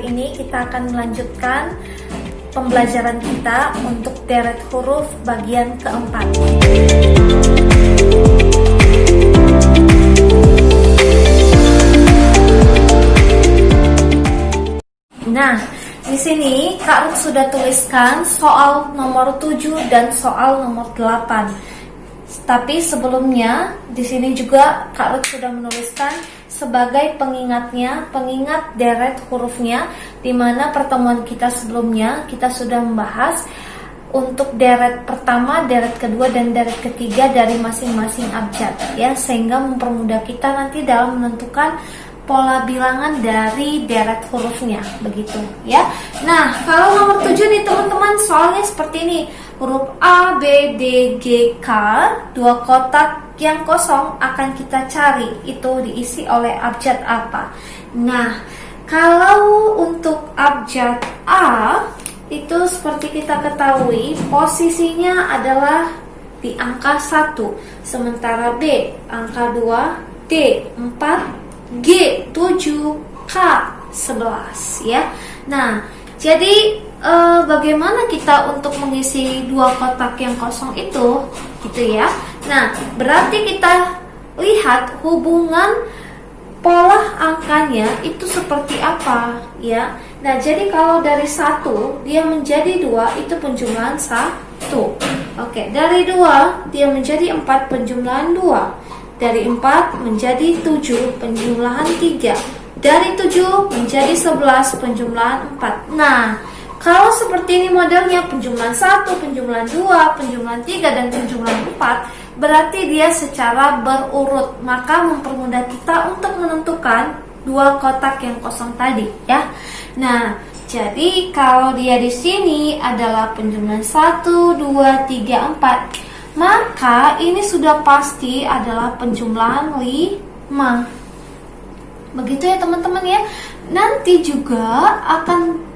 kali ini kita akan melanjutkan pembelajaran kita untuk deret huruf bagian keempat. Nah, di sini Kak Ruth sudah tuliskan soal nomor 7 dan soal nomor 8. Tapi sebelumnya di sini juga Kak Ruth sudah menuliskan sebagai pengingatnya, pengingat deret hurufnya, di mana pertemuan kita sebelumnya kita sudah membahas untuk deret pertama, deret kedua, dan deret ketiga dari masing-masing abjad, ya, sehingga mempermudah kita nanti dalam menentukan pola bilangan dari deret hurufnya, begitu, ya. Nah, kalau nomor 7 nih teman-teman, soalnya seperti ini. Huruf A, B, D, G, K, dua kotak yang kosong akan kita cari itu diisi oleh abjad apa. Nah, kalau untuk abjad A itu seperti kita ketahui posisinya adalah di angka 1, sementara B angka 2, D 4, G 7, K 11, ya. Nah, jadi bagaimana kita untuk mengisi dua kotak yang kosong itu, gitu ya. Nah, berarti kita lihat hubungan pola angkanya itu seperti apa, ya. Nah, jadi kalau dari 1 dia menjadi 2 itu penjumlahan 1. Oke, dari 2 dia menjadi 4 penjumlahan 2. Dari 4 menjadi 7 penjumlahan 3. Dari 7 menjadi 11 penjumlahan 4. Nah, kalau seperti ini modelnya penjumlahan 1, penjumlahan 2, penjumlahan 3, dan penjumlahan 4, berarti dia secara berurut, maka mempermudah kita untuk menentukan dua kotak yang kosong tadi, ya. Nah, jadi kalau dia di sini adalah penjumlahan 1, 2, 3, 4, maka ini sudah pasti adalah penjumlahan 5. Begitu ya teman-teman, ya. Nanti juga akan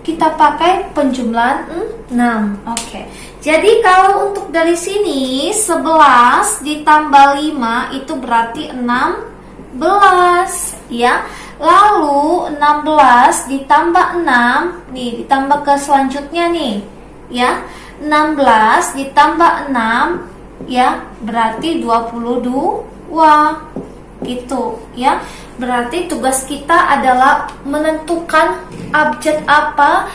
kita pakai penjumlahan 6. Oke. Jadi kalau untuk dari sini 11 ditambah 5 itu berarti 16, ya. Lalu 16 ditambah 6, nih ditambah ke selanjutnya nih, ya. 16 ditambah 6, ya, berarti 22. Gitu, ya. Berarti tugas kita adalah menentukan abjad apa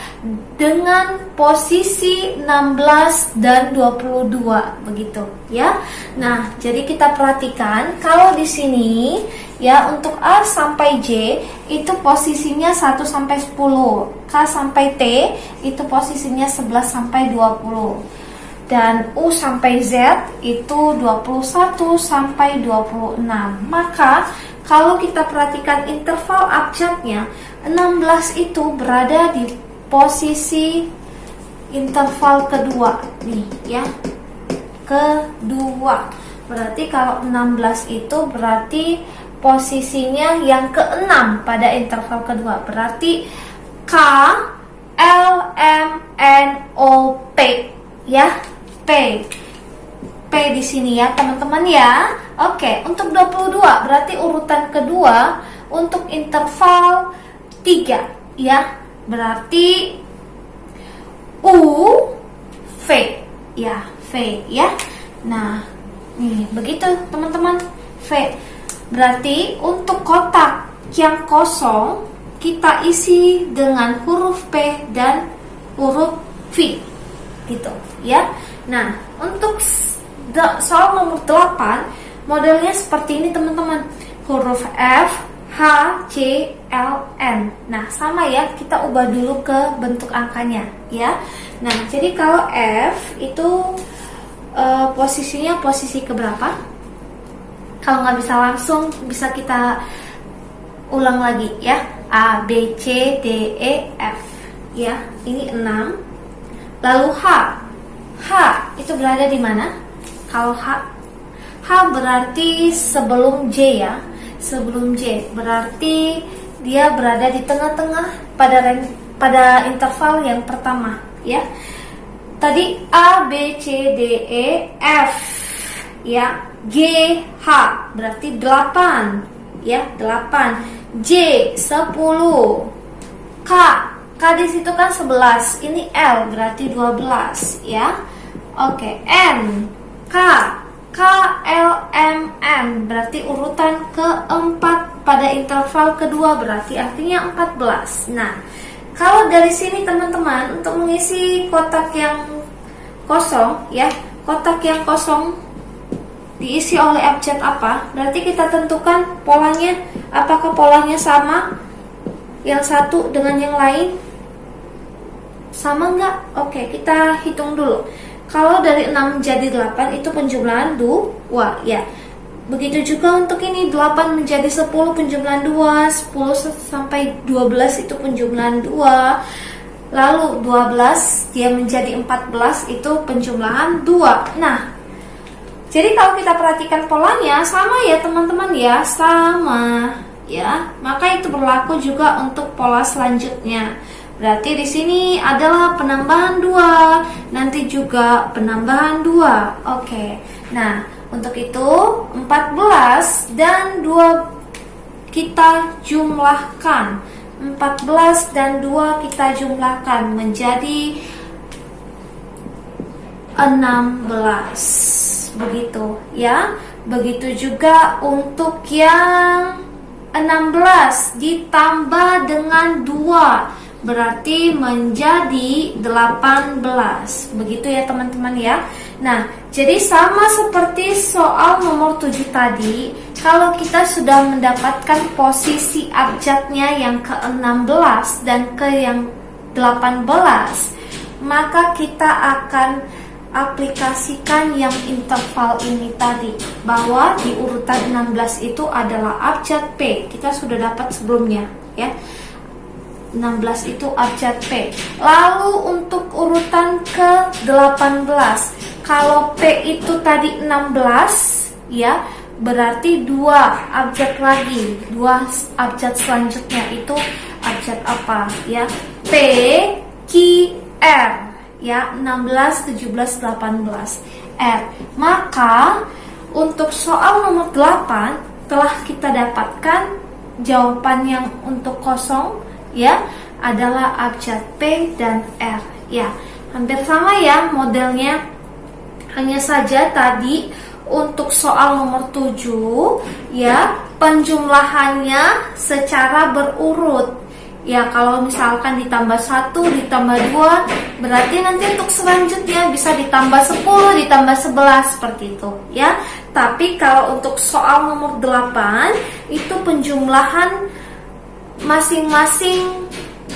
dengan posisi 16 dan 22, begitu, ya. Nah, jadi kita perhatikan kalau di sini, ya, untuk A sampai J itu posisinya 1 sampai 10, K sampai T itu posisinya 11 sampai 20. Dan U sampai Z itu 21 sampai 26. Maka kalau kita perhatikan interval abjadnya, 16 itu berada di posisi interval kedua nih, ya. Kedua. Berarti kalau 16 itu berarti posisinya yang ke-6 pada interval kedua. Berarti K, L, M, N, O, P, ya. P di sini ya teman-teman, ya. Oke, untuk 22 berarti urutan kedua untuk interval 3, ya. Berarti U, V, ya, V, ya. Nah, nih begitu teman-teman, V. Berarti untuk kotak yang kosong kita isi dengan huruf P dan huruf V, gitu, ya. Nah, untuk soal nomor 8 modelnya seperti ini teman-teman. Huruf F, H, C, L, N. Nah, sama ya, kita ubah dulu ke bentuk angkanya, ya. Nah, jadi kalau F itu posisinya posisi keberapa? Kalau nggak bisa langsung, bisa kita ulang lagi, ya. A, B, C, D, E, F, ya. Ini 6. Lalu H itu berada di mana? Kalau H berarti sebelum J, ya. Sebelum J berarti dia berada di tengah-tengah pada interval yang pertama, ya. Tadi A, B, C, D, E, F, ya. G, H berarti 8, ya, 8. J 10, K. K di situ kan 11. Ini L berarti 12 ya. Oke, N. K. K, L, M, N berarti urutan keempat pada interval kedua, berarti artinya 14. Nah, kalau dari sini teman-teman, untuk mengisi kotak yang kosong ya, kotak yang kosong diisi oleh abjad apa? Berarti kita tentukan polanya, apakah polanya sama yang satu dengan yang lain? Sama enggak? Oke, kita hitung dulu. Kalau dari 6 menjadi 8 itu penjumlahan 2 ya. Begitu juga untuk ini 8 menjadi 10 penjumlahan 2, 10 sampai 12 itu penjumlahan 2. Lalu 12 dia menjadi 14 itu penjumlahan 2. Nah, jadi kalau kita perhatikan polanya sama ya teman-teman ya, sama ya. Maka itu berlaku juga untuk pola selanjutnya. Berarti di sini adalah penambahan 2, nanti juga penambahan 2. Oke. Nah, untuk itu 14 dan 2 kita jumlahkan. 14 dan 2 kita jumlahkan menjadi 16. Begitu ya. Begitu juga untuk yang 16 ditambah dengan 2 berarti menjadi 18. Begitu ya teman-teman ya. Nah, jadi sama seperti soal nomor 7 tadi, kalau kita sudah mendapatkan posisi abjadnya yang ke-16 dan ke yang 18, maka kita akan aplikasikan yang interval ini tadi, bahwa di urutan 16 itu adalah abjad P. Kita sudah dapat sebelumnya ya. 16 itu abjad P. Lalu untuk urutan ke-18, kalau P itu tadi 16 ya, berarti 2 abjad lagi, 2 abjad selanjutnya itu abjad apa ya? P, Q, R ya, 16, 17, 18 R. Maka untuk soal nomor 8 telah kita dapatkan jawaban yang untuk kosong ya adalah abjad P dan R ya. Hampir sama ya modelnya. Hanya saja tadi untuk soal nomor 7 ya, penjumlahannya secara berurut. Ya, kalau misalkan ditambah 1 ditambah 2 berarti nanti untuk selanjutnya bisa ditambah 10 ditambah 11 seperti itu ya. Tapi kalau untuk soal nomor 8 itu penjumlahan masing-masing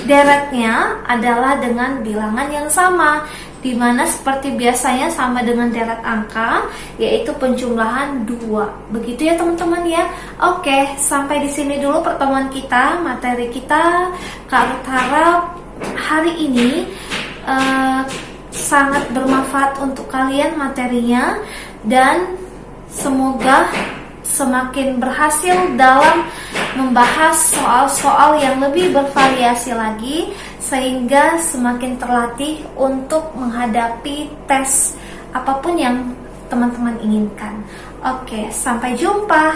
deretnya adalah dengan bilangan yang sama, di mana seperti biasanya sama dengan deret angka, yaitu penjumlahan 2. Begitu ya teman-teman ya. Oke, sampai di sini dulu pertemuan kita, materi kita. Kak Ruth harap hari ini sangat bermanfaat untuk kalian materinya, dan semoga semakin berhasil dalam membahas soal-soal yang lebih bervariasi lagi, sehingga semakin terlatih untuk menghadapi tes apapun yang teman-teman inginkan. Oke, sampai jumpa.